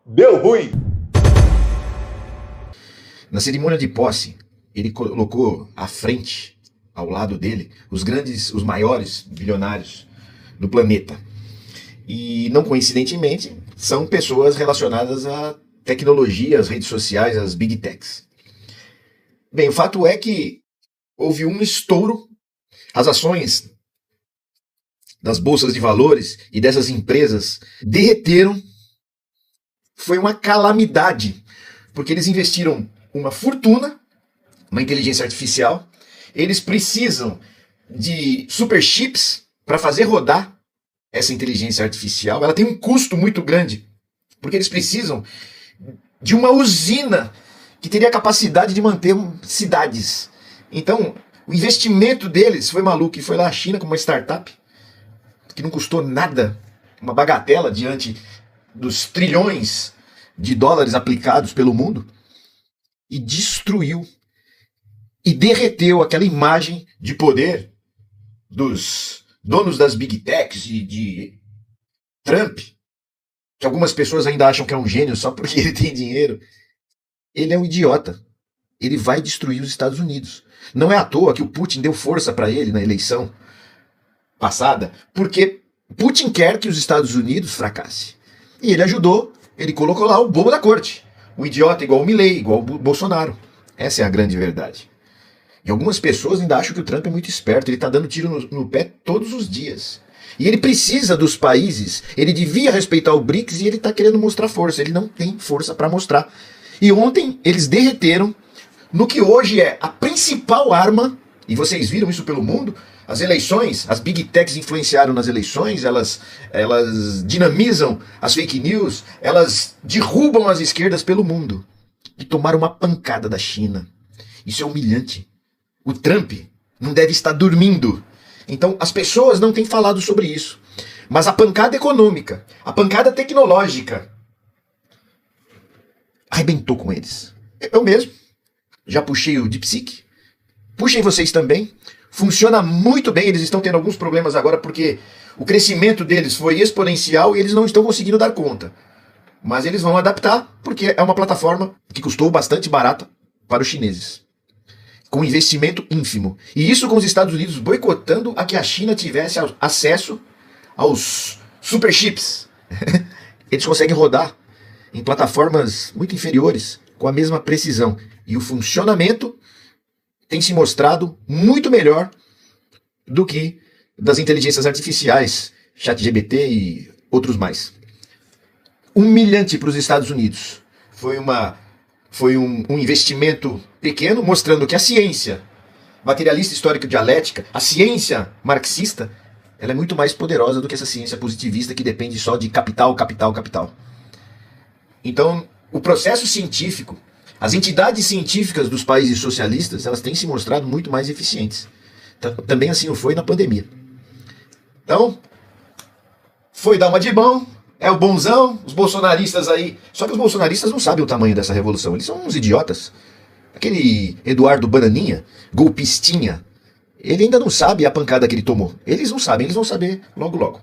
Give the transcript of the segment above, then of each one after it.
Deu ruim! Na cerimônia de posse, ele colocou à frente, ao lado dele, os maiores bilionários do planeta. E, não coincidentemente, são pessoas relacionadas à tecnologia, às redes sociais, às big techs. Bem, o fato é que houve um estouro, as ações das bolsas de valores e dessas empresas derreteram. Foi uma calamidade, porque eles investiram uma fortuna, uma inteligência artificial, eles precisam de superchips para fazer rodar essa inteligência artificial. Ela tem um custo muito grande, porque eles precisam de uma usina que teria a capacidade de manter cidades. Então, o investimento deles foi maluco, e foi lá a China com uma startup que não custou nada, uma bagatela diante dos trilhões de dólares aplicados pelo mundo, e destruiu e derreteu aquela imagem de poder dos donos das big techs e de Trump, que algumas pessoas ainda acham que é um gênio só porque ele tem dinheiro. Ele é um idiota. Ele vai destruir os Estados Unidos. Não é à toa que o Putin deu força para ele na eleição passada, porque Putin quer que os Estados Unidos fracasse. E ele ajudou, ele colocou lá o bobo da corte. O idiota igual o Milei, igual o Bolsonaro. Essa é a grande verdade. E algumas pessoas ainda acham que o Trump é muito esperto, ele está dando tiro no pé todos os dias. E ele precisa dos países, ele devia respeitar o BRICS e ele está querendo mostrar força, ele não tem força para mostrar. E ontem eles derreteram no que hoje é a principal arma, e vocês viram isso pelo mundo, as eleições, as big techs influenciaram nas eleições, elas dinamizam as fake news, elas derrubam as esquerdas pelo mundo. E tomaram uma pancada da China. Isso é humilhante. O Trump não deve estar dormindo. Então as pessoas não têm falado sobre isso. Mas a pancada econômica, a pancada tecnológica, arrebentou com eles. Eu mesmo já puxei o DeepSeek. Puxem vocês também. Funciona muito bem. Eles estão tendo alguns problemas agora porque o crescimento deles foi exponencial e eles não estão conseguindo dar conta. Mas eles vão adaptar porque é uma plataforma que custou bastante barata para os chineses, com investimento ínfimo. E isso com os Estados Unidos boicotando a que a China tivesse acesso aos superchips. Eles conseguem rodar em plataformas muito inferiores com a mesma precisão. E o funcionamento tem se mostrado muito melhor do que das inteligências artificiais, ChatGPT e outros mais. Humilhante para os Estados Unidos. Foi um investimento pequeno, mostrando que a ciência materialista histórica dialética, a ciência marxista, ela é muito mais poderosa do que essa ciência positivista que depende só de capital, capital, capital. Então, o processo científico, as entidades científicas dos países socialistas, elas têm se mostrado muito mais eficientes. Também assim o foi na pandemia. Então, foi dar uma de mão, é o bonzão, os bolsonaristas aí. Só que os bolsonaristas não sabem o tamanho dessa revolução, eles são uns idiotas. Aquele Eduardo Bananinha, golpistinha, ele ainda não sabe a pancada que ele tomou. Eles não sabem, eles vão saber logo logo.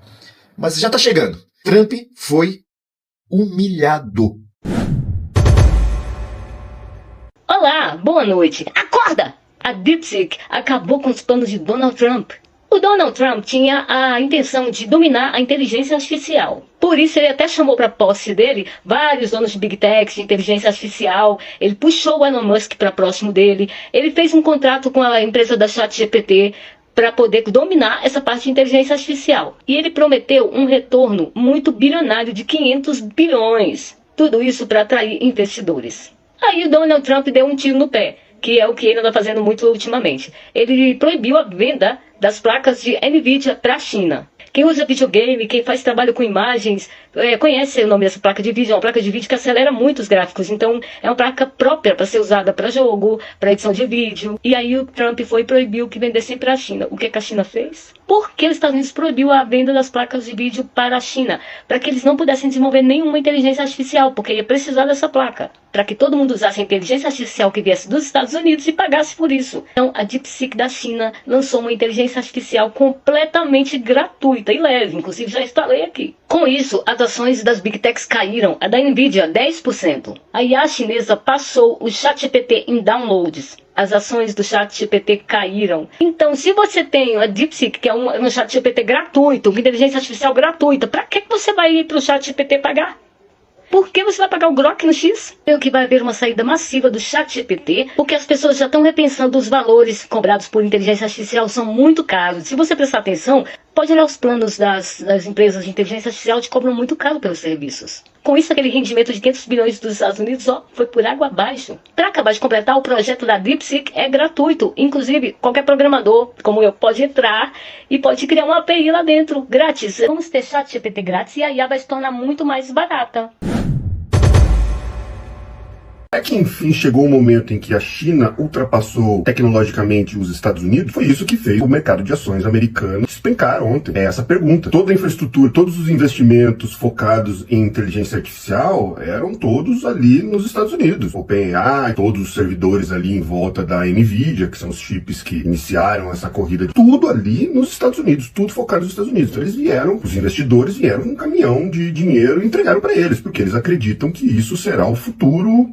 Mas já tá chegando. Trump foi humilhado. Olá, boa noite. Acorda! A DeepSeek acabou com os planos de Donald Trump. O Donald Trump tinha a intenção de dominar a inteligência artificial. Por isso ele até chamou para a posse dele vários donos de Big Tech, de inteligência artificial. Ele puxou o Elon Musk para próximo dele. Ele fez um contrato com a empresa da ChatGPT para poder dominar essa parte de inteligência artificial. E ele prometeu um retorno muito bilionário de 500 bilhões. Tudo isso para atrair investidores. Aí o Donald Trump deu um tiro no pé, que é o que ele anda fazendo muito ultimamente. Ele proibiu a venda das placas de NVIDIA para a China. Quem usa videogame, quem faz trabalho com imagens, conhece o nome dessa placa de vídeo. É uma placa de vídeo que acelera muito os gráficos. Então é uma placa própria para ser usada para jogo, para edição de vídeo. E aí o Trump foi e proibiu que vendessem para a China. O que a China fez? Porque os Estados Unidos proibiu a venda das placas de vídeo para a China, para que eles não pudessem desenvolver nenhuma inteligência artificial, porque ia precisar dessa placa, para que todo mundo usasse a inteligência artificial que viesse dos Estados Unidos e pagasse por isso. Então a DeepSeek da China lançou uma inteligência artificial completamente gratuita e leve, inclusive já instalei aqui. Com isso, as ações das Big Techs caíram, a da Nvidia 10%. A IA chinesa passou o ChatGPT em downloads. As ações do ChatGPT caíram. Então, se você tem a DeepSeek, que é um ChatGPT gratuito, uma inteligência artificial gratuita, para que você vai ir para o ChatGPT pagar? Por que você vai pagar o Grok no X? Eu que vai haver uma saída massiva do ChatGPT, porque as pessoas já estão repensando os valores cobrados por inteligência artificial, são muito caros. Se você prestar atenção, pode olhar os planos das empresas de inteligência artificial, te cobram muito caro pelos serviços. Com isso, aquele rendimento de 500 bilhões dos Estados Unidos foi por água abaixo. Para acabar de completar, o projeto da DeepSeek é gratuito. Inclusive, qualquer programador, como eu, pode entrar e pode criar uma API lá dentro, grátis. Vamos ter ChatGPT grátis e a IA vai se tornar muito mais barata. É que, enfim, chegou um momento em que a China ultrapassou tecnologicamente os Estados Unidos. Foi isso que fez o mercado de ações americano despencar ontem. É essa a pergunta. Toda a infraestrutura, todos os investimentos focados em inteligência artificial eram todos ali nos Estados Unidos. OpenAI, todos os servidores ali em volta da Nvidia, que são os chips que iniciaram essa corrida. Tudo ali nos Estados Unidos, tudo focado nos Estados Unidos. Então eles vieram, os investidores vieram com um caminhão de dinheiro e entregaram para eles, porque eles acreditam que isso será o futuro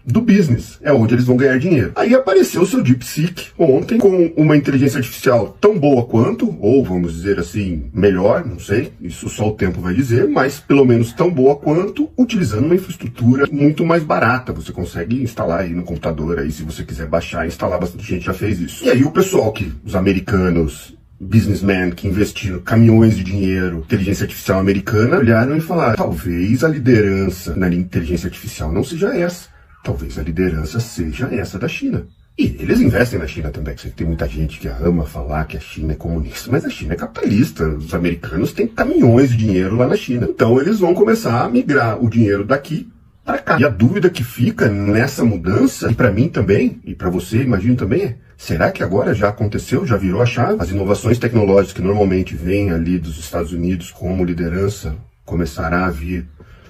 do business, é onde eles vão ganhar dinheiro. Aí apareceu o seu DeepSeek ontem com uma inteligência artificial tão boa quanto, ou vamos dizer assim, melhor, não sei, isso só o tempo vai dizer, mas pelo menos tão boa quanto, utilizando uma infraestrutura muito mais barata. Você consegue instalar aí no computador, aí se você quiser baixar e instalar, bastante gente já fez isso. E aí o pessoal os americanos, businessmen que investiram caminhões de dinheiro, inteligência artificial americana, olharam e falaram, talvez a liderança na inteligência artificial não seja essa. Talvez a liderança seja essa da China. E eles investem na China também. Tem muita gente que ama falar que a China é comunista, mas a China é capitalista. Os americanos têm caminhões de dinheiro lá na China. Então eles vão começar a migrar o dinheiro daqui para cá. E a dúvida que fica nessa mudança, e para mim também, e para você, imagino também, é: será que agora já aconteceu, já virou a chave? As inovações tecnológicas que normalmente vêm ali dos Estados Unidos como liderança começará a vir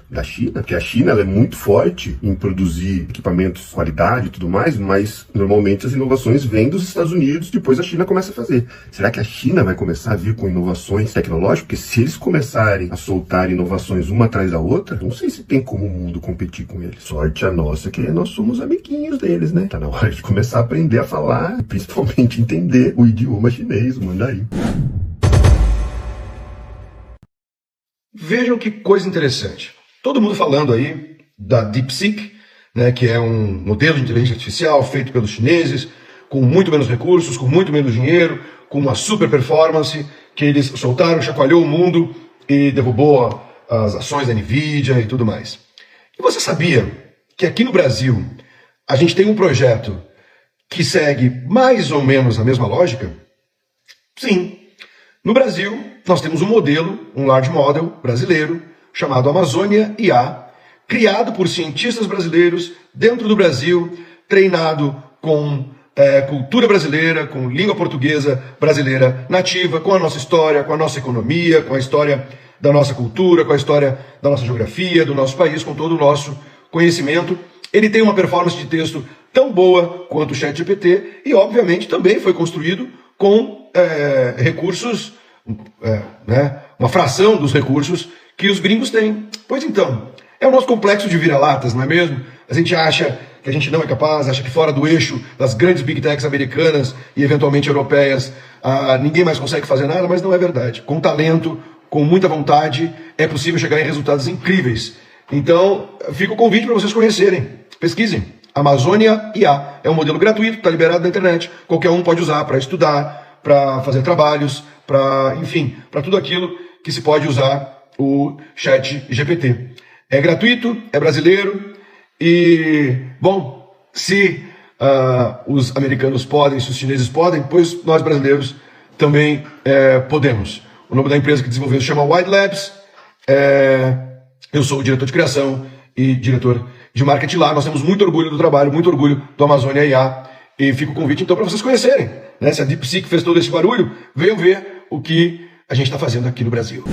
da China, porque a China ela é muito forte em produzir equipamentos de qualidade e tudo mais, mas normalmente as inovações vêm dos Estados Unidos, depois a China começa a fazer. Será que a China vai começar a vir com inovações tecnológicas? Porque se eles começarem a soltar inovações uma atrás da outra, não sei se tem como o mundo competir com eles. Sorte a nossa que nós somos amiguinhos deles, né? Tá na hora de começar a aprender a falar e principalmente entender o idioma chinês, o mandarim. Vejam que coisa interessante. Todo mundo falando aí da DeepSeek, né, que é um modelo de inteligência artificial feito pelos chineses, com muito menos recursos, com muito menos dinheiro, com uma super performance, que eles soltaram, chacoalhou o mundo e derrubou as ações da Nvidia e tudo mais. E você sabia que aqui no Brasil a gente tem um projeto que segue mais ou menos a mesma lógica? Sim. No Brasil, nós temos um modelo, um large model brasileiro, chamado Amazônia IA, criado por cientistas brasileiros dentro do Brasil, treinado com cultura brasileira, com língua portuguesa brasileira nativa, com a nossa história, com a nossa economia, com a história da nossa cultura, com a história da nossa geografia, do nosso país, com todo o nosso conhecimento. Ele tem uma performance de texto tão boa quanto o ChatGPT e, obviamente, também foi construído com recursos, uma fração dos recursos que os gringos têm. Pois então, é o nosso complexo de vira-latas, não é mesmo? A gente acha que a gente não é capaz, acha que fora do eixo das grandes big techs americanas e eventualmente europeias, ninguém mais consegue fazer nada, mas não é verdade. Com talento, com muita vontade, é possível chegar em resultados incríveis. Então, fica o convite para vocês conhecerem. Pesquisem. Amazônia IA. É um modelo gratuito, está liberado na internet. Qualquer um pode usar para estudar, para fazer trabalhos, enfim, para tudo aquilo que se pode usar o ChatGPT. É gratuito, é brasileiro e, bom, se os americanos podem, se os chineses podem, pois nós brasileiros também podemos. O nome da empresa que desenvolveu se chama Wide Labs. Eu sou o diretor de criação e diretor de marketing lá. Nós temos muito orgulho do trabalho, muito orgulho do Amazônia IA. E fica o convite, então, para vocês conhecerem. Né? Se a DeepSeek fez todo esse barulho, venham ver o que a gente está fazendo aqui no Brasil.